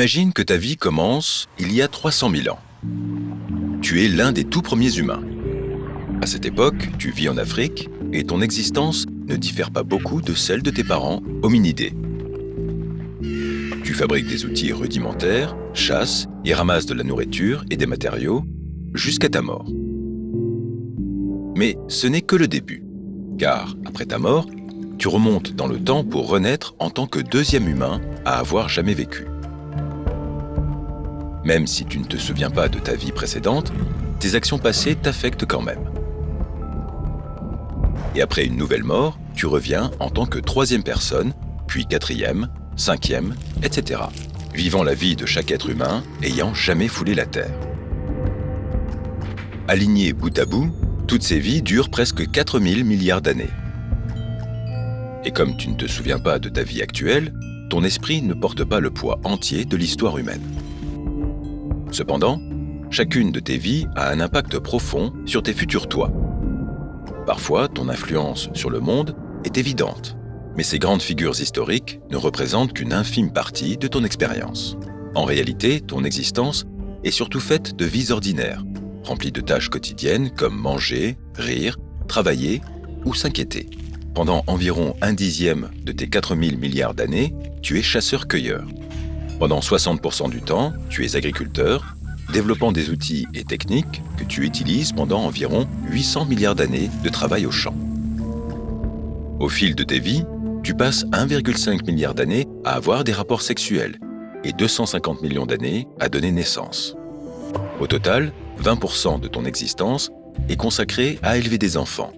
Imagine que ta vie commence il y a 300 000 ans. Tu es l'un des tout premiers humains. À cette époque, tu vis en Afrique et ton existence ne diffère pas beaucoup de celle de tes parents hominidés. Tu fabriques des outils rudimentaires, chasses et ramasses de la nourriture et des matériaux jusqu'à ta mort. Mais ce n'est que le début, car après ta mort, tu remontes dans le temps pour renaître en tant que deuxième humain à avoir jamais vécu. Même si tu ne te souviens pas de ta vie précédente, tes actions passées t'affectent quand même. Et après une nouvelle mort, tu reviens en tant que troisième personne, puis quatrième, cinquième, etc., vivant la vie de chaque être humain ayant jamais foulé la Terre. Alignées bout à bout, toutes ces vies durent presque 4000 milliards d'années. Et comme tu ne te souviens pas de ta vie actuelle, ton esprit ne porte pas le poids entier de l'histoire humaine. Cependant, chacune de tes vies a un impact profond sur tes futurs toi. Parfois, ton influence sur le monde est évidente, mais ces grandes figures historiques ne représentent qu'une infime partie de ton expérience. En réalité, ton existence est surtout faite de vies ordinaires, remplies de tâches quotidiennes comme manger, rire, travailler ou s'inquiéter. Pendant environ 1/10 de tes 4000 milliards d'années, tu es chasseur-cueilleur. Pendant 60% du temps, tu es agriculteur, développant des outils et techniques que tu utilises pendant environ 800 milliards d'années de travail au champ. Au fil de tes vies, tu passes 1,5 milliard d'années à avoir des rapports sexuels et 250 millions d'années à donner naissance. Au total, 20% de ton existence est consacrée à élever des enfants,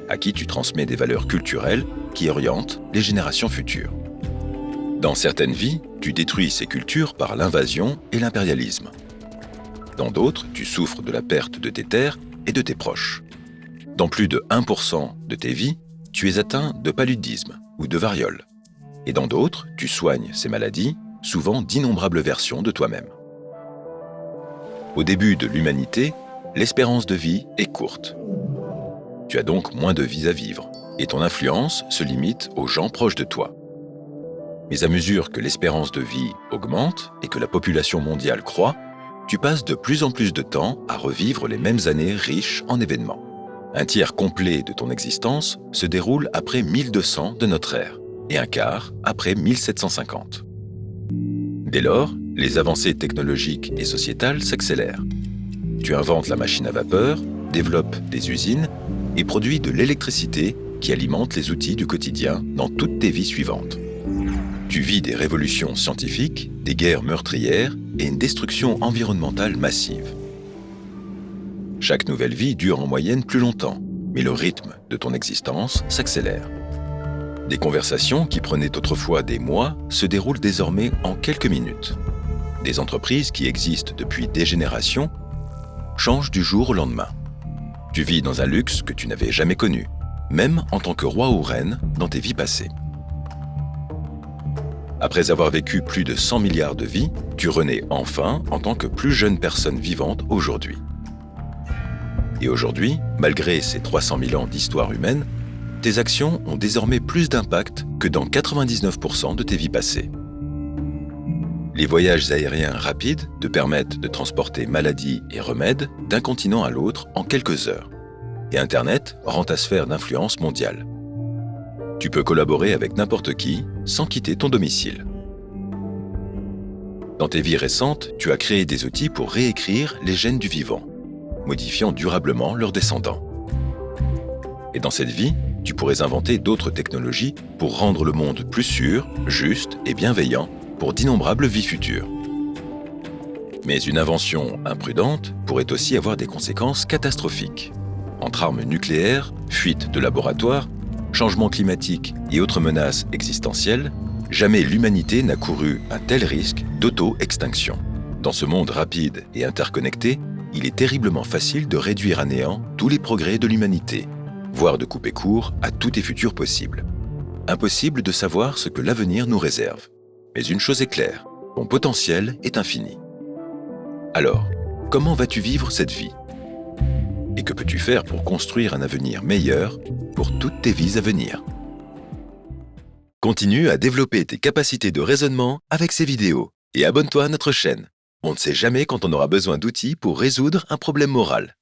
à qui tu transmets des valeurs culturelles qui orientent les générations futures. Dans certaines vies, tu détruis ces cultures par l'invasion et l'impérialisme. Dans d'autres, tu souffres de la perte de tes terres et de tes proches. Dans plus de 1% de tes vies, tu es atteint de paludisme ou de variole. Et dans d'autres, tu soignes ces maladies, souvent d'innombrables versions de toi-même. Au début de l'humanité, l'espérance de vie est courte. Tu as donc moins de vies à vivre, et ton influence se limite aux gens proches de toi. Mais à mesure que l'espérance de vie augmente et que la population mondiale croît, tu passes de plus en plus de temps à revivre les mêmes années riches en événements. Un tiers complet de ton existence se déroule après 1200 de notre ère et un quart après 1750. Dès lors, les avancées technologiques et sociétales s'accélèrent. Tu inventes la machine à vapeur, développes des usines et produis de l'électricité qui alimente les outils du quotidien dans toutes tes vies suivantes. Tu vis des révolutions scientifiques, des guerres meurtrières et une destruction environnementale massive. Chaque nouvelle vie dure en moyenne plus longtemps, mais le rythme de ton existence s'accélère. Des conversations qui prenaient autrefois des mois se déroulent désormais en quelques minutes. Des entreprises qui existent depuis des générations changent du jour au lendemain. Tu vis dans un luxe que tu n'avais jamais connu, même en tant que roi ou reine dans tes vies passées. Après avoir vécu plus de 100 milliards de vies, tu renais enfin en tant que plus jeune personne vivante aujourd'hui. Et aujourd'hui, malgré ces 300 000 ans d'histoire humaine, tes actions ont désormais plus d'impact que dans 99% de tes vies passées. Les voyages aériens rapides te permettent de transporter maladies et remèdes d'un continent à l'autre en quelques heures. Et Internet rend ta sphère d'influence mondiale. Tu peux collaborer avec n'importe qui sans quitter ton domicile. Dans tes vies récentes, tu as créé des outils pour réécrire les gènes du vivant, modifiant durablement leurs descendants. Et dans cette vie, tu pourrais inventer d'autres technologies pour rendre le monde plus sûr, juste et bienveillant pour d'innombrables vies futures. Mais une invention imprudente pourrait aussi avoir des conséquences catastrophiques. Entre armes nucléaires, fuites de laboratoires, changements climatiques et autres menaces existentielles, jamais l'humanité n'a couru un tel risque d'auto-extinction. Dans ce monde rapide et interconnecté, il est terriblement facile de réduire à néant tous les progrès de l'humanité, voire de couper court à tous tes futurs possibles. Impossible de savoir ce que l'avenir nous réserve. Mais une chose est claire, ton potentiel est infini. Alors, comment vas-tu vivre cette vie ? Et que peux-tu faire pour construire un avenir meilleur pour toutes tes vies à venir ? Continue à développer tes capacités de raisonnement avec ces vidéos. et abonne-toi à notre chaîne. On ne sait jamais quand on aura besoin d'outils pour résoudre un problème moral.